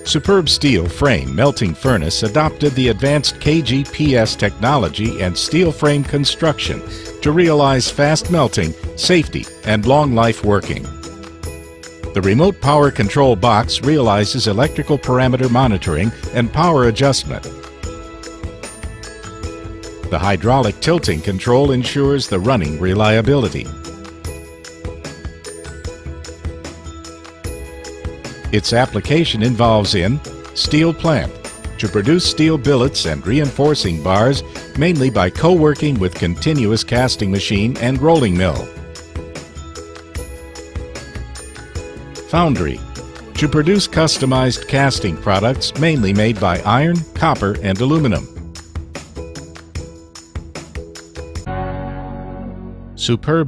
Superb steel frame melting furnace adopted the advanced KGPS technology and steel frame construction to realize fast melting, safety, and long life working. The remote power control box realizes electrical parameter monitoring and power adjustment. The hydraulic tilting control ensures the running reliability. Its application involves in steel plant to produce steel billets and reinforcing bars, mainly by co-working with continuous casting machine and rolling mill. Foundry to produce customized casting products, mainly made by iron, copper, and aluminum. Superb